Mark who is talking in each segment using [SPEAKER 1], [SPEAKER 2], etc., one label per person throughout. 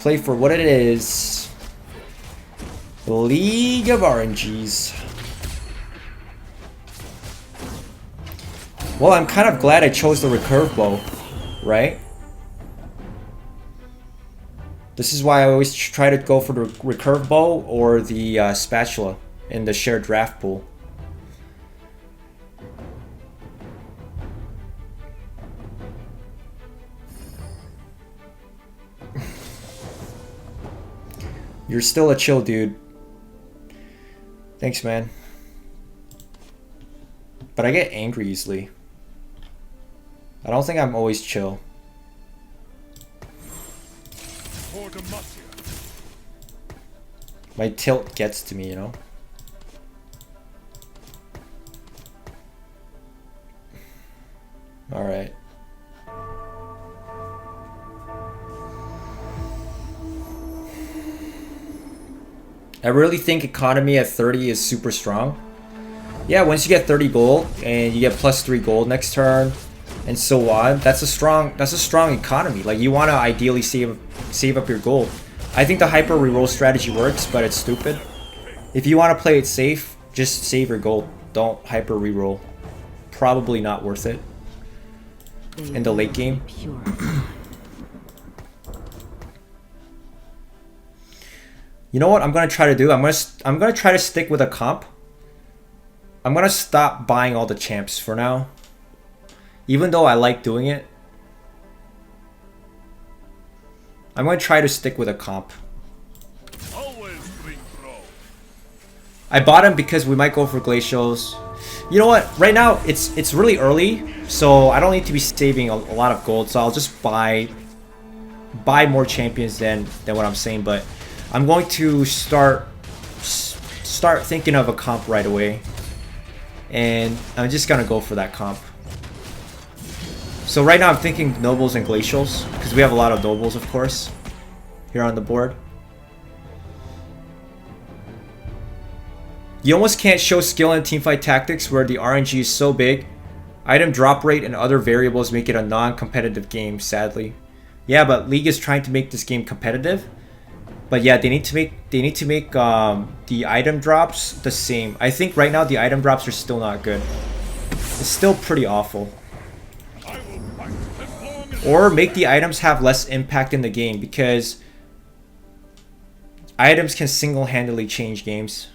[SPEAKER 1] Play for what it is. League of RNGs. Well, I'm kind of glad I chose the recurve bow, right? This is why I always try to go for the recurve bow or the spatula in the shared draft pool. You're still a chill dude. Thanks, man. But I get angry easily. I don't think I'm always chill. My tilt gets to me, you know? Alright. I really think economy at 30 is super strong. Yeah, once you get 30 gold and you get +3 gold next turn and so on, that's a strong economy. Like, you want to ideally save up your gold. I think the hyper reroll strategy works, but it's stupid. If you want to play it safe, just save your gold. Don't hyper reroll. Probably not worth it in the late game. You know what I'm gonna try to do? I'm gonna try to stick with a comp. I'm gonna stop buying all the champs for now, even though I like doing it. I'm gonna try to stick with a comp. I bought him because we might go for glacials. You know what? Right now it's really early, so I don't need to be saving a lot of gold. So I'll just buy more champions than what I'm saying. But I'm going to start thinking of a comp right away, and I'm just gonna go for that comp. So right now I'm thinking nobles and glacials because we have a lot of nobles, of course, here on the board. You almost can't show skill in teamfight tactics where the RNG is so big. Item drop rate and other variables make it a non-competitive game, sadly. Yeah, but League is trying to make this game competitive. But yeah, they need to make the item drops the same. I think right now the item drops are still not good. It's still pretty awful. Or make the items have less impact in the game, because items can single-handedly change games.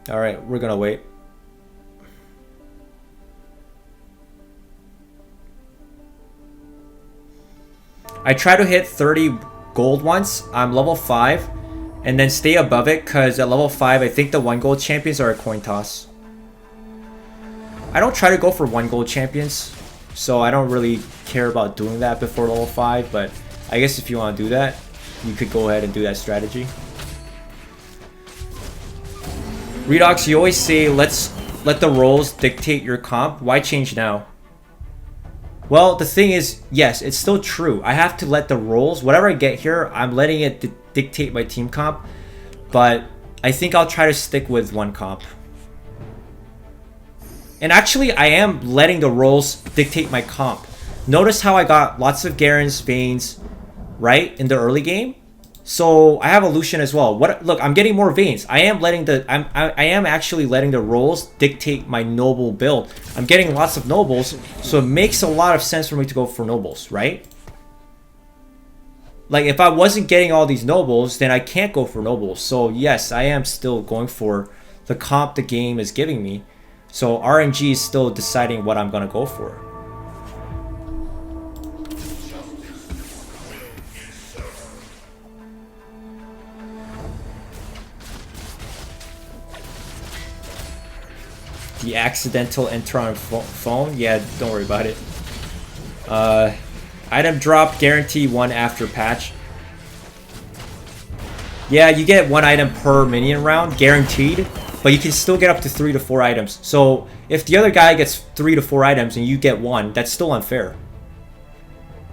[SPEAKER 1] Alright, we're gonna wait. I try to hit 30 gold once. I'm level 5. And then stay above it, because at level 5, I think the 1 gold champions are a coin toss. I don't try to go for 1 gold champions, so I don't really care about doing that before level 5. But I guess if you want to do that, you could go ahead and do that strategy. Redox, you always say, let the roles dictate your comp. Why change now? Well, the thing is, yes, it's still true. I have to let the roles, whatever I get here, I'm letting it dictate my team comp. But I think I'll try to stick with 1 comp. And actually, I am letting the roles dictate my comp. Notice how I got lots of Garen's veins, right, in the early game? So I have a Lucian as well. Look, I'm getting more veins. I am actually letting the roles dictate my noble build. I'm getting lots of nobles, so it makes a lot of sense for me to go for nobles, right? Like, if I wasn't getting all these nobles, then I can't go for nobles. So yes, I am still going for the comp the game is giving me. So RNG is still deciding what I'm gonna go for. The accidental enter on phone? Yeah, don't worry about it. Item drop guarantee 1 after patch. Yeah, you get 1 item per minion round, guaranteed. But you can still get up to 3 to 4 items. So if the other guy gets 3 to 4 items and you get 1, that's still unfair.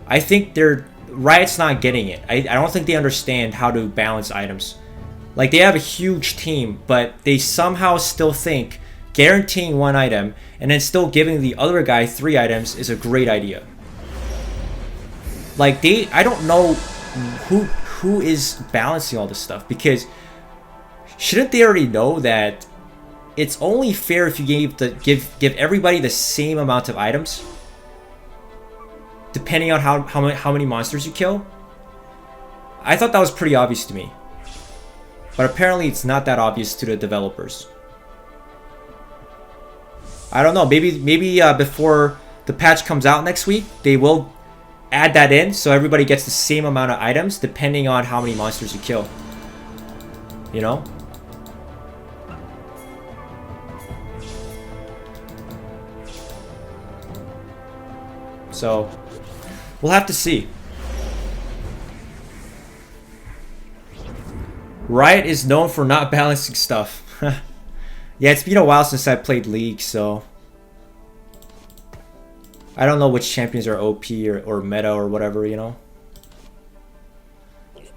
[SPEAKER 1] I think Riot's not getting it. I don't think they understand how to balance items. Like, they have a huge team, but they somehow still think guaranteeing 1 item and then still giving the other guy 3 items is a great idea. Like I don't know who is balancing all this stuff, because shouldn't they already know that it's only fair if you give everybody the same amount of items, depending on how many monsters you kill? I thought that was pretty obvious to me, but apparently it's not that obvious to the developers. I don't know. Maybe before the patch comes out next week, they will add that in so everybody gets the same amount of items depending on how many monsters you kill. You know? So, we'll have to see. Riot is known for not balancing stuff. Yeah, it's been a while since I played League, so I don't know which champions are OP or meta or whatever, you know.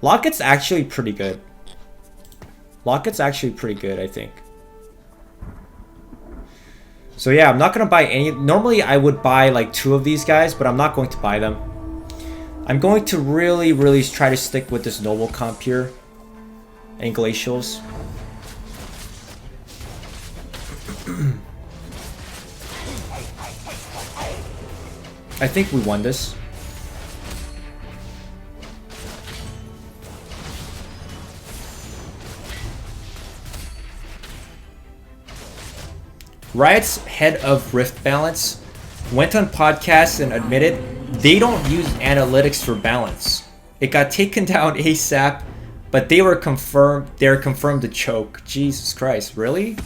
[SPEAKER 1] Locket's actually pretty good. Locket's actually pretty good, I think. So yeah, I'm not going to buy any. Normally I would buy like 2 of these guys, but I'm not going to buy them. I'm going to really try to stick with this noble comp here. And glacials. I think we won this. Riot's head of Rift Balance went on podcasts and admitted they don't use analytics for balance. It got taken down ASAP, but they're confirmed to choke. Jesus Christ, really?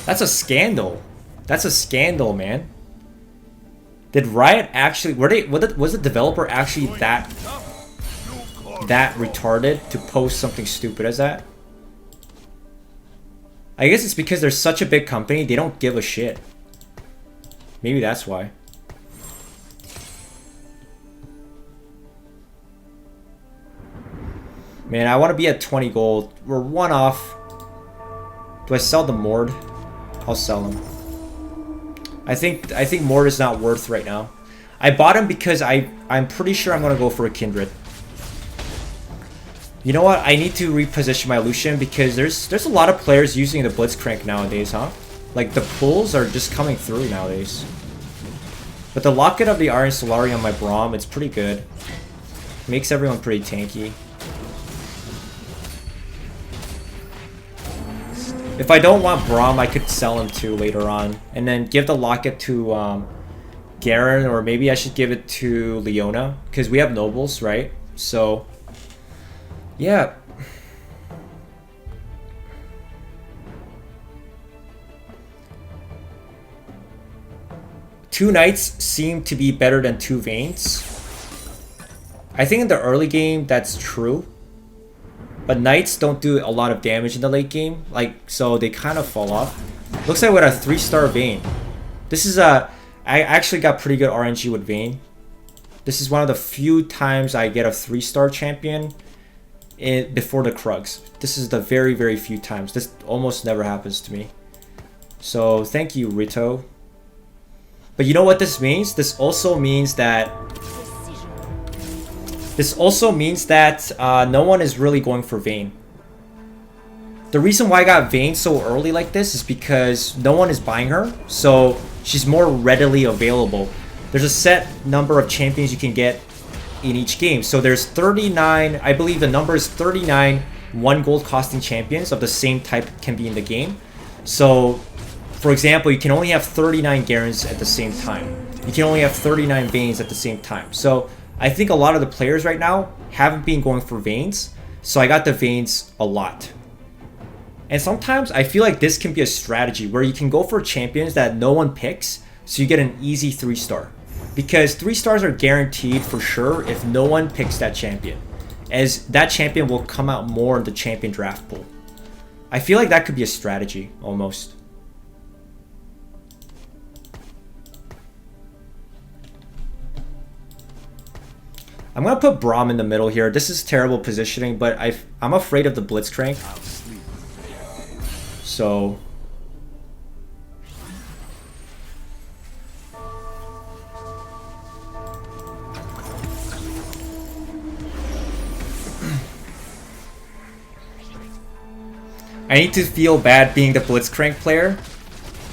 [SPEAKER 1] That's a scandal. That's a scandal, man. Did Riot actually was the developer actually that retarded to post something stupid as that? I guess it's because they're such a big company, they don't give a shit. Maybe that's why. Man, I want to be at 20 gold. We're 1 off. Do I sell the Mord? I'll sell him. I think Mord is not worth right now. I bought him because I'm pretty sure I'm gonna go for a Kindred. You know what? I need to reposition my Lucian because there's a lot of players using the Blitzcrank nowadays, huh? Like the pulls are just coming through nowadays. But the Locket of the Iron Solari on my Braum, it's pretty good. Makes everyone pretty tanky. If I don't want Braum, I could sell him too later on. And then give the Locket to Garen, or maybe I should give it to Leona. Because we have Nobles, right? So, yeah. Two Knights seem to be better than 2 Vaynes. I think in the early game, that's true. But Knights don't do a lot of damage in the late game, like, so they kind of fall off. Looks like we had a 3-star Vayne. This is I actually got pretty good RNG with Vayne. This is one of the few times I get a 3-star champion before the Krugs. This is the very few times. This almost never happens to me. So thank you, Rito. But you know what this means? This also means that no one is really going for Vayne. The reason why I got Vayne so early like this is because no one is buying her, so she's more readily available. There's a set number of champions you can get in each game. So there's 39, I believe the number is 39 1 gold costing champions of the same type can be in the game. So, for example, you can only have 39 Garens at the same time. You can only have 39 Vaynes at the same time. So I think a lot of the players right now haven't been going for Vaynes, so I got the Vaynes a lot. And sometimes I feel like this can be a strategy where you can go for champions that no one picks, so you get an easy 3-star. Because 3 stars are guaranteed for sure if no one picks that champion, as that champion will come out more in the champion draft pool. I feel like that could be a strategy, almost. I'm going to put Braum in the middle here. This is terrible positioning, but I'm afraid of the Blitzcrank. So, I need to feel bad being the Blitzcrank player.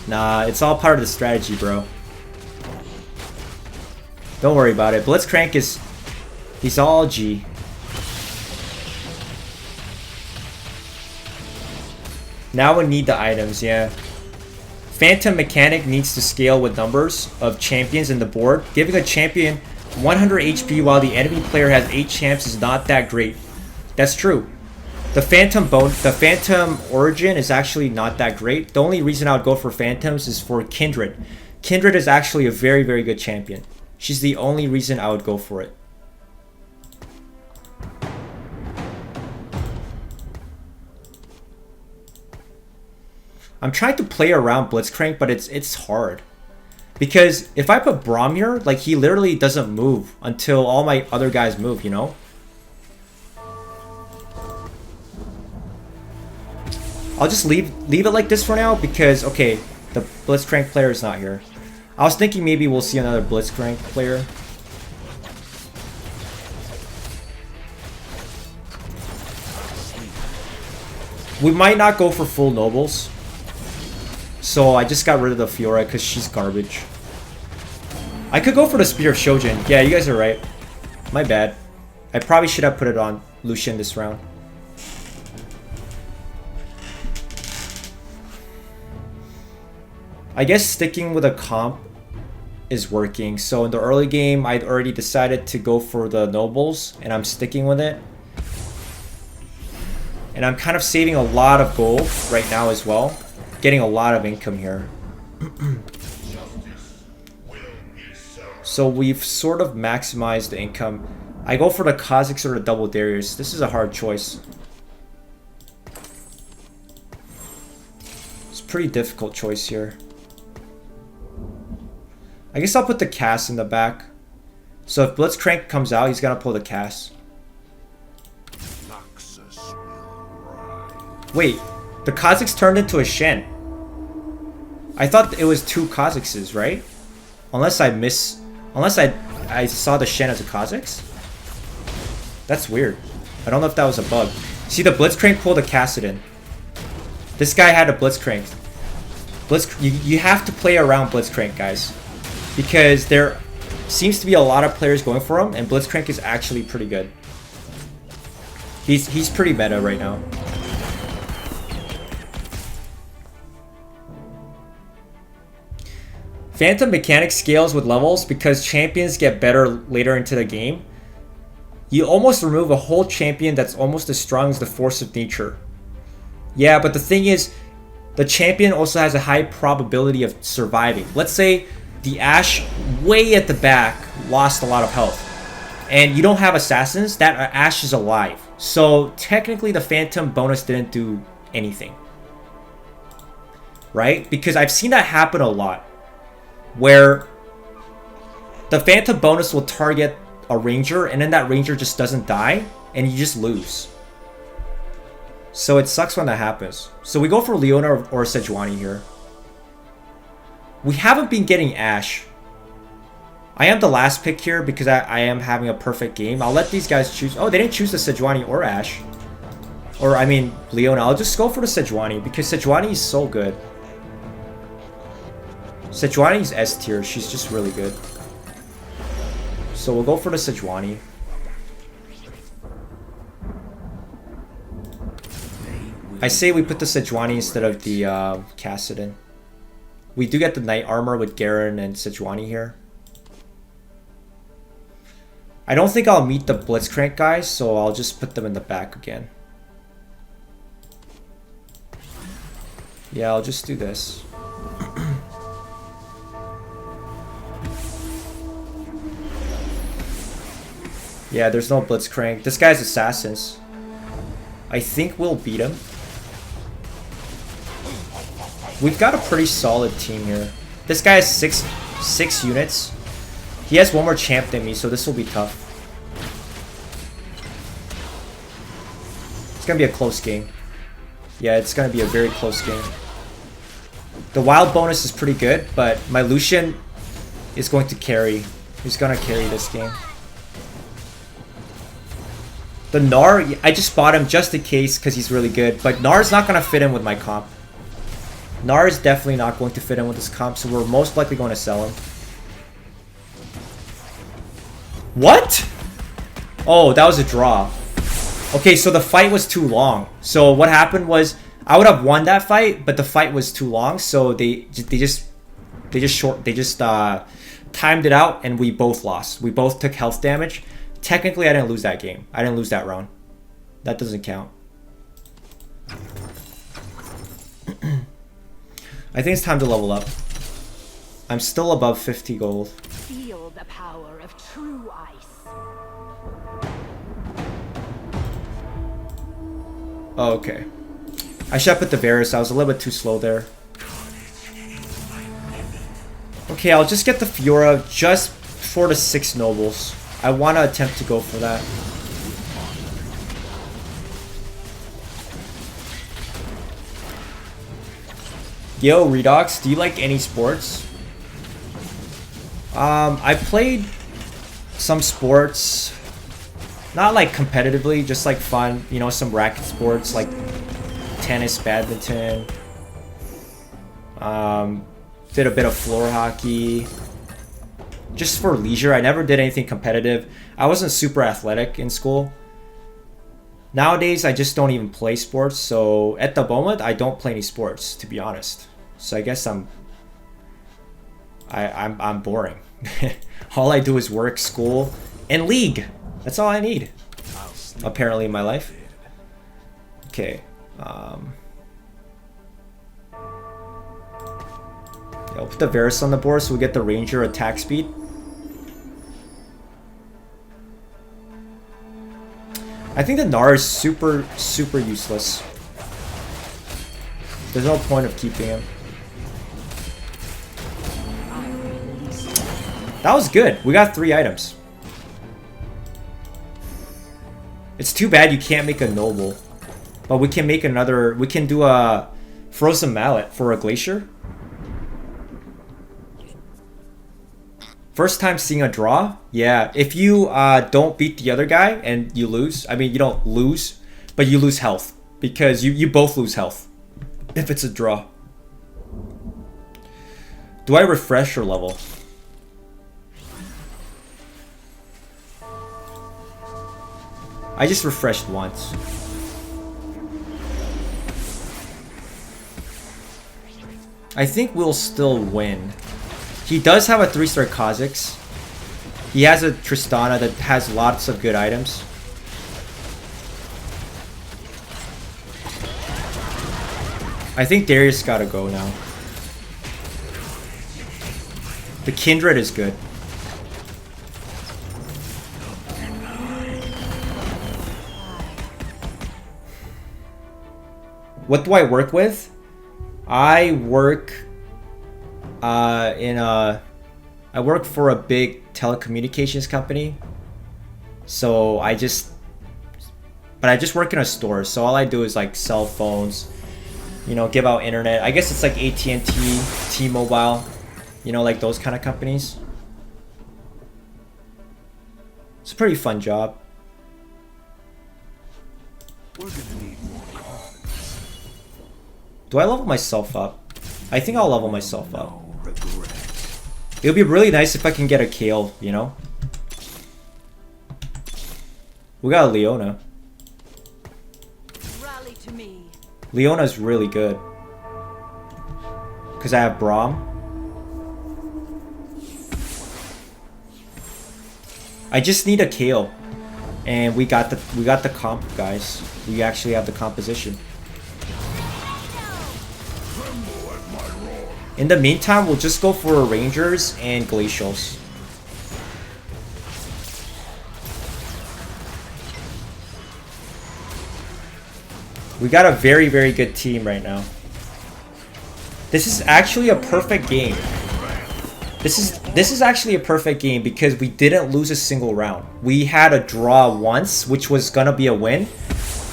[SPEAKER 1] Nah, it's all part of the strategy, bro. Don't worry about it. Blitzcrank is... he's all G. Now we need the items, yeah. Phantom Mechanic needs to scale with numbers of champions in the board. Giving a champion 100 HP while the enemy player has 8 champs is not that great. That's true. The Phantom Origin is actually not that great. The only reason I would go for Phantoms is for Kindred. Kindred is actually a very, very good champion. She's the only reason I would go for it. I'm trying to play around Blitzcrank, but it's hard. Because if I put Braum here, like, he literally doesn't move until all my other guys move, you know? I'll just leave it like this for now because, okay, the Blitzcrank player is not here. I was thinking maybe we'll see another Blitzcrank player. We might not go for full nobles. So I just got rid of the Fiora because she's garbage. I could go for the Spear of Shojin. Yeah, you guys are right. My bad. I probably should have put it on Lucian this round. I guess sticking with a comp is working. So in the early game, I'd already decided to go for the nobles, and I'm sticking with it. And I'm kind of saving a lot of gold right now as well. Getting a lot of income here. So we've sort of maximized the income. I go for the Kha'Zix or the Double Darius. This is a hard choice. It's a pretty difficult choice here. I guess I'll put the Cass in the back. So if Blitzcrank comes out, he's gonna pull the Cass. Wait, the Kha'Zix turned into a Shen. I thought it was 2 Kha'Zixes, right? Unless I saw the Shen as a Kha'Zix? That's weird. I don't know if that was a bug. See, the Blitzcrank pulled a Kassadin. This guy had a Blitzcrank. You have to play around Blitzcrank, guys. Because there seems to be a lot of players going for him, and Blitzcrank is actually pretty good. He's pretty meta right now. Phantom Mechanic scales with levels because champions get better later into the game. You almost remove a whole champion that's almost as strong as the Force of Nature. Yeah, but the thing is, the champion also has a high probability of surviving. Let's say the Ashe way at the back lost a lot of health, and you don't have assassins, that Ashe is alive. So technically the Phantom bonus didn't do anything. Right? Because I've seen that happen a lot. Where the Phantom bonus will target a Ranger, and then that Ranger just doesn't die, and you just lose. So it sucks when that happens. So we go for Leona or Sejuani here. We haven't been getting Ashe. I am the last pick here because I am having a perfect game. I'll let these guys choose. Oh, they didn't choose the Sejuani or Ashe. Or, I mean, Leona. I'll just go for the Sejuani because Sejuani is so good. Sejuani's S tier. She's just really good. So we'll go for the Sejuani. I say we put the Sejuani instead of the Kassadin. We do get the Knight Armor with Garen and Sejuani here. I don't think I'll meet the Blitzcrank guys, so I'll just put them in the back again. Yeah, I'll just do this. Yeah, there's no Blitzcrank. This guy's assassins. I think we'll beat him. We've got a pretty solid team here. This guy has six units. He has one more champ than me, so this will be tough. It's gonna be a close game. Yeah, it's gonna be a very close game. The wild bonus is pretty good, but my Lucian is going to carry. He's gonna carry this game. The Gnar, I just bought him just in case because he's really good. But Gnar's not going to fit in with my comp. Gnar is definitely not going to fit in with this comp, so we're most likely going to sell him. What? Oh, that was a draw. Okay, so the fight was too long. So what happened was I would have won that fight, but the fight was too long, so they just timed it out and we both lost. We both took health damage. Technically, I didn't lose that game. I didn't lose that round. That doesn't count. I think it's time to level up. I'm still above 50 gold.
[SPEAKER 2] Feel the power of true ice.
[SPEAKER 1] Oh, okay. I should have put the Varus. I was a little bit too slow there. Okay, I'll just get the Fiora just for the 6 nobles. I want to attempt to go for that. Yo, Redox, do you like any sports? I played some sports, not like competitively, just like fun, you know, some racket sports like tennis, badminton. Did a bit of floor hockey. Just for leisure. I never did anything competitive. I wasn't super athletic in school. Nowadays, I just don't even play sports. So at the moment, I don't play any sports, to be honest. So I guess I'm boring. All I do is work, school, and league. That's all I need, apparently, in my life. Okay. I'll put the Varus on the board so we get the Ranger attack speed. I think the Gnar is super useless. There's no point of keeping him. That was good. We got 3 items. It's too bad you can't make a noble. But we can make another... We can do a Frozen Mallet for a Glacier. First time seeing a draw? Yeah. If you don't beat the other guy and you lose... I mean, you don't lose, but you lose health. Because you both lose health. If it's a draw. Do I refresh or level? I just refreshed once. I think we'll still win. He does have a 3-star Kha'Zix. He has a Tristana that has lots of good items. I think Darius gotta go now. The Kindred is good. What do I work with? I work I work for a big telecommunications company. So I just work in a store. So all I do is like cell phones, you know, give out internet. I guess it's like AT&T, T-Mobile, you know, like those kind of companies. It's a pretty fun job.
[SPEAKER 3] We're gonna need more confidence.
[SPEAKER 1] Do I level myself up? I think I'll level myself up.
[SPEAKER 3] No regret.
[SPEAKER 1] It would be really nice if I can get a Kale, you know? We got a Leona.
[SPEAKER 2] Rally to me.
[SPEAKER 1] Leona's really good. Because I have Braum. I just need a Kale. And we got the comp, guys. We actually have the composition. In the meantime, we'll just go for Rangers and Glacials. We got a very, very good team right now. This is actually a perfect game. This is actually a perfect game because we didn't lose a single round. We had a draw once, which was gonna be a win.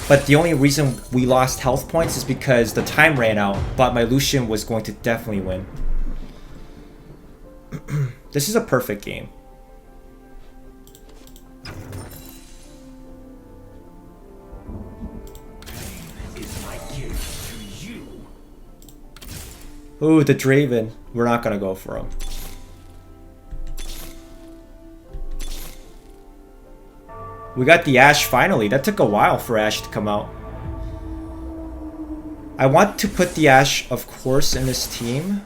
[SPEAKER 1] But the only reason we lost health points is because the time ran out, but my Lucian was going to definitely win. This is a perfect game. Ooh, the Draven. We're not gonna go for him. We got the Ashe finally. That took a while for Ashe to come out. I want to put the Ashe, of course, in this team.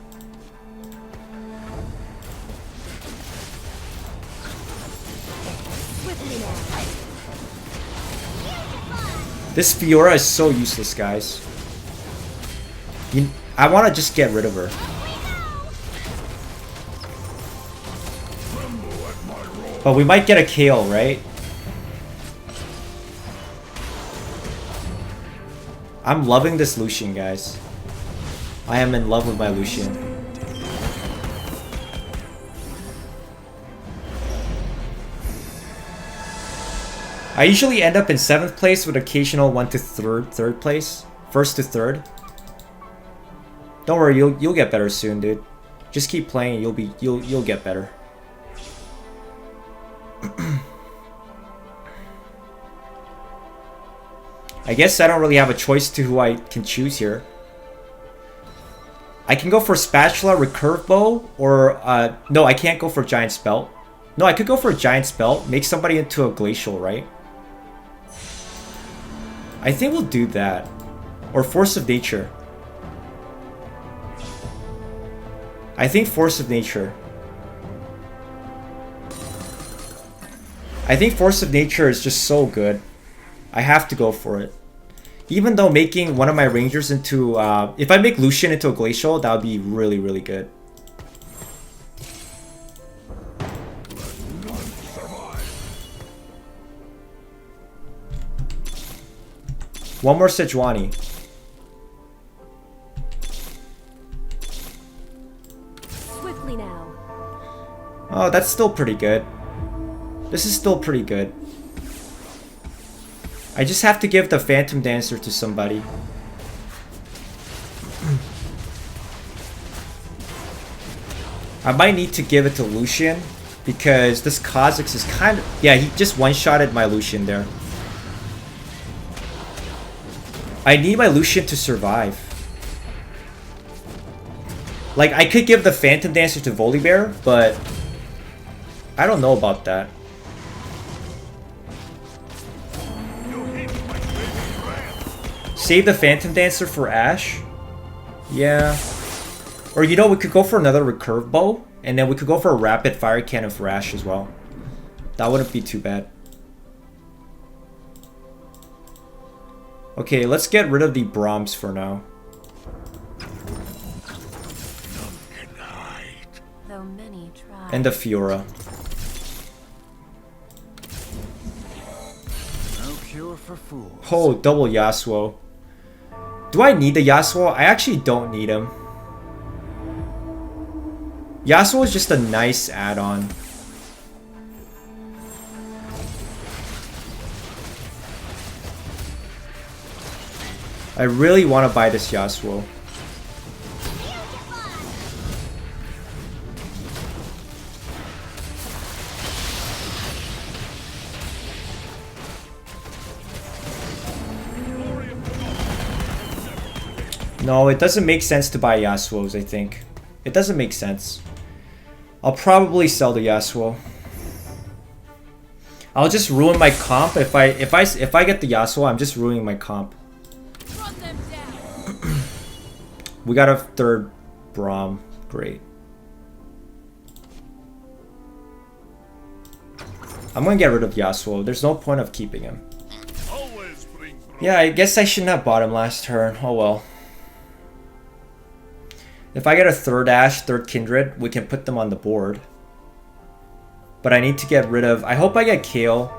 [SPEAKER 1] This Fiora is so useless, guys. I want to just get rid of her. But we might get a KO, right? I'm loving this Lucian, guys. I am in love with my Lucian. I usually end up in 7th place with occasional 1 to 3rd place. 1st to 3rd. Don't worry, you'll get better soon, dude. Just keep playing, you'll get better. I guess I don't really have a choice to who I can choose here. I can go for Spatula, Recurve Bow, or no, I can't go for Giant Spell. No, I could go for a Giant Spell, make somebody into a Glacial, right? I think we'll do that. Or Force of Nature. I think Force of Nature. I think Force of Nature is just so good. I have to go for it. Even though making one of my Rangers into... if I make Lucian into a Glacial, that would be really, really good. One more Sejuani.
[SPEAKER 2] Swiftly now.
[SPEAKER 1] Oh, that's still pretty good. This is still pretty good. I just have to give the Phantom Dancer to somebody. I might need to give it to Lucian because this Kha'Zix is kind of... Yeah, he just one-shotted my Lucian there. I need my Lucian to survive. Like, I could give the Phantom Dancer to Volibear, but I don't know about that. Save the Phantom Dancer for Ashe? Yeah. Or, you know, we could go for another Recurve Bow, and then we could go for a Rapid Fire Cannon for Ashe as well. That wouldn't be too bad. Okay, let's get rid of the Brahms for now.
[SPEAKER 2] Though many try.
[SPEAKER 1] And the Fiora.
[SPEAKER 3] No cure for fools.
[SPEAKER 1] Oh, double Yasuo. Do I need the Yasuo? I actually don't need him. Yasuo is just a nice add-on. I really want to buy this Yasuo. No, it doesn't make sense to buy Yasuos, I think. It doesn't make sense. I'll probably sell the Yasuo. I'll just ruin my comp if I get the Yasuo, I'm just ruining my comp. We got a 3rd Braum. Great. I'm gonna get rid of Yasuo. There's no point of keeping him. Yeah, I guess I shouldn't have bought him last turn. Oh well. If I get a 3rd Ashe, 3rd Kindred, we can put them on the board. But I need to get rid of... I hope I get Kale.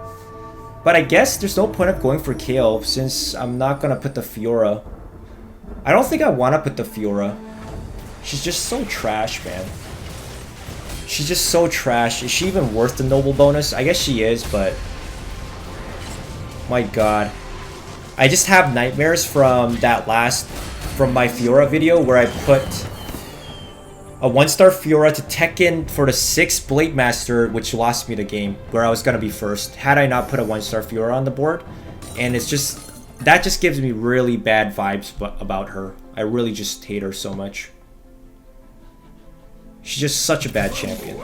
[SPEAKER 1] But I guess there's no point of going for Kale since I'm not gonna put the Fiora. I don't think I want to put the Fiora. She's just so trash, man. She's just so trash. Is she even worth the Noble bonus? I guess she is, but... My god. I just have nightmares from that last... From my Fiora video where I put... a 1-star Fiora to Tekken for the 6th Blade Master, which lost me the game, where I was gonna be first, had I not put a 1-star Fiora on the board. And it's just... That just gives me really bad vibes about her. I really just hate her so much. She's just such a bad champion.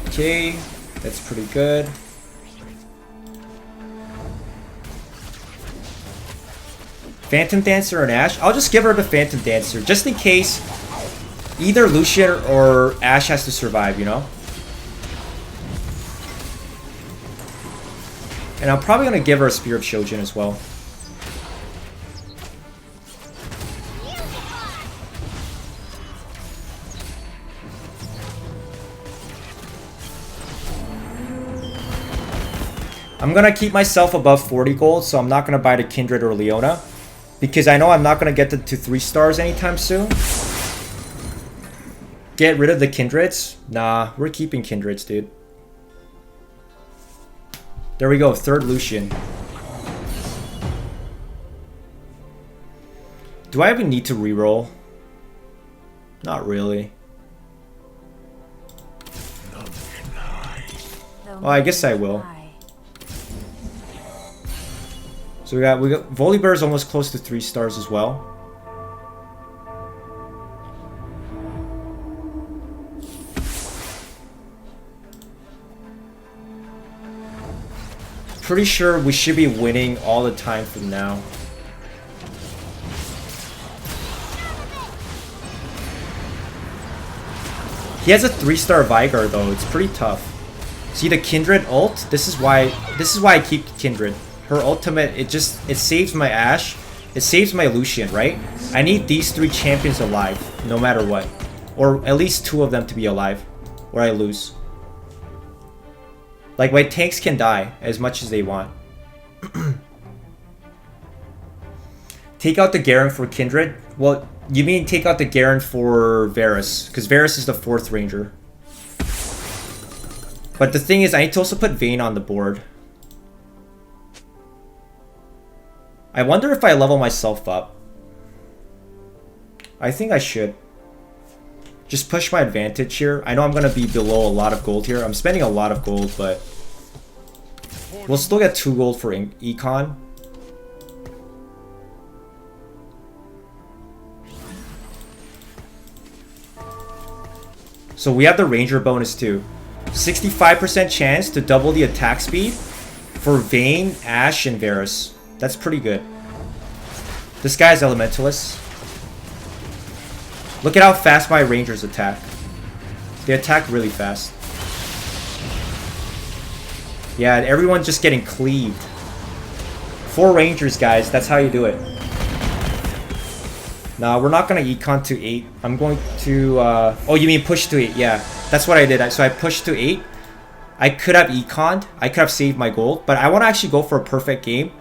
[SPEAKER 1] Okay, that's pretty good. Phantom Dancer and Ashe? I'll just give her the Phantom Dancer, just in case either Lucian or Ashe has to survive, you know? And I'm probably gonna give her a Spear of Shojin as well. I'm gonna keep myself above 40 gold, so I'm not gonna buy the Kindred or Leona. Because I know I'm not gonna get to 3 stars anytime soon. Get rid of the Kindreds? Nah, we're keeping Kindreds, dude. There we go, 3rd Lucian. Do I even need to reroll? Not really. Well, I guess I will. So we got Volibear is almost close to 3 stars as well. Pretty sure we should be winning all the time from now. He has a 3-star Vigor though, it's pretty tough. See the Kindred ult? This is why I keep Kindred. Her ultimate, it saves my Ashe, it saves my Lucian, right? I need these 3 champions alive, no matter what. Or at least 2 of them to be alive, or I lose. Like, my tanks can die as much as they want. Take out the Garen for Kindred? Well, you mean take out the Garen for Varus, because Varus is the 4th Ranger. But the thing is, I need to also put Vayne on the board. I wonder if I level myself up. I think I should. Just push my advantage here. I know I'm going to be below a lot of gold here. I'm spending a lot of gold, but we'll still get 2 gold for Econ. So we have the Ranger bonus too. 65% chance to double the attack speed for Vayne, Ashe, and Varus. That's pretty good. This guy's Elementalist. Look at how fast my Rangers attack. They attack really fast. Yeah, everyone's just getting cleaved. 4 Rangers, guys. That's how you do it. Nah, we're not going to Econ to 8. I'm going to... Oh, you mean push to 8? Yeah, that's what I did. So I pushed to 8. I could have Econ'd. I could have saved my gold. But I want to actually go for a perfect game.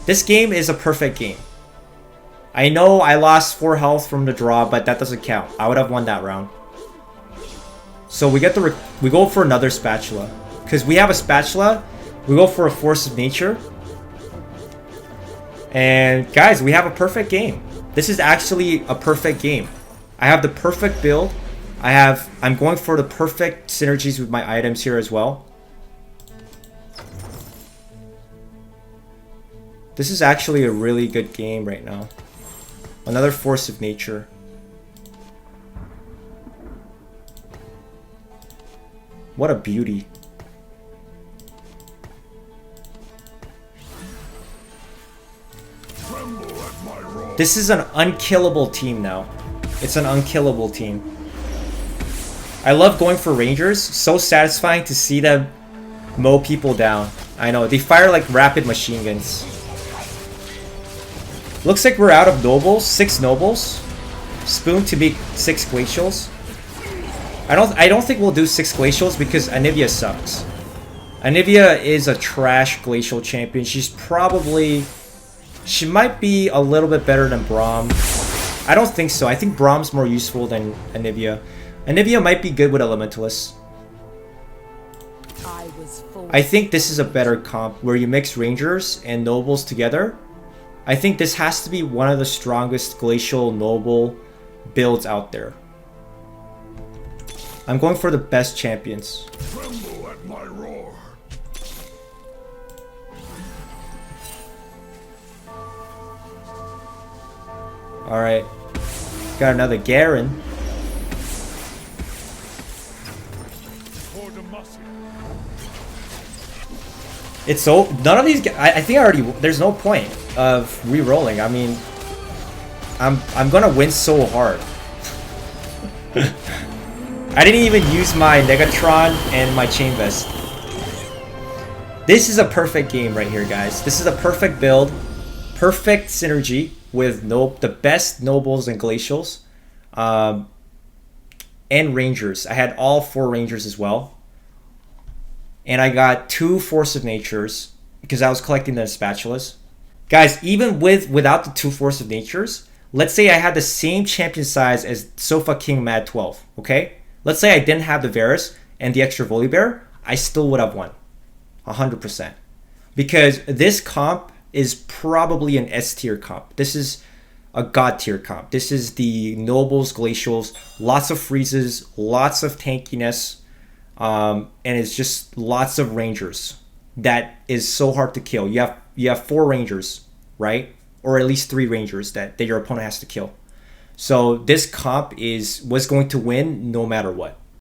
[SPEAKER 1] This game is a perfect game. I know I lost 4 health from the draw, but that doesn't count. I would have won that round. So we get we go for another spatula. Because we have a spatula, we go for a force of nature. And guys, we have a perfect game. This is actually a perfect game. I have the perfect build. I'm going for the perfect synergies with my items here as well. This is actually a really good game right now. Another force of nature. What a beauty. This is an unkillable team now. It's an unkillable team. I love going for Rangers. So satisfying to see them mow people down. I know, they fire like rapid machine guns. Looks like we're out of nobles. 6 nobles. Spoon to make 6 glacials. I don't think we'll do 6 glacials because Anivia sucks. Anivia is a trash glacial champion. She might be a little bit better than Braum. I don't think so. I think Braum's more useful than Anivia. Anivia might be good with Elementalists.
[SPEAKER 2] forward.
[SPEAKER 1] I think this is a better comp where you mix Rangers and Nobles together. I think this has to be one of the strongest Glacial Noble builds out there. I'm going for the best champions.
[SPEAKER 3] Tremble at my roar.
[SPEAKER 1] Alright. Got another Garen.
[SPEAKER 3] For Demacia.
[SPEAKER 1] It's so none of these. I think I already. There's no point of re-rolling. I mean, I'm gonna win so hard. I didn't even use my Negatron and my Chain Vest. This is a perfect game right here, guys. This is a perfect build, perfect synergy with the best Nobles and Glacials, and Rangers. I had all 4 Rangers as well. And I got 2 Force of Natures because I was collecting the spatulas. Guys, even without the 2 Force of Natures, let's say I had the same champion size as Sofa King Mad 12, okay? Let's say I didn't have the Varus and the extra Volibear, I still would have won. 100%. Because this comp is probably an S tier comp. This is a God tier comp. This is the Nobles, Glacials, lots of freezes, lots of tankiness. And it's just lots of Rangers that is so hard to kill. You have 4 Rangers, right? Or at least 3 Rangers that your opponent has to kill. So this comp was going to win no matter what.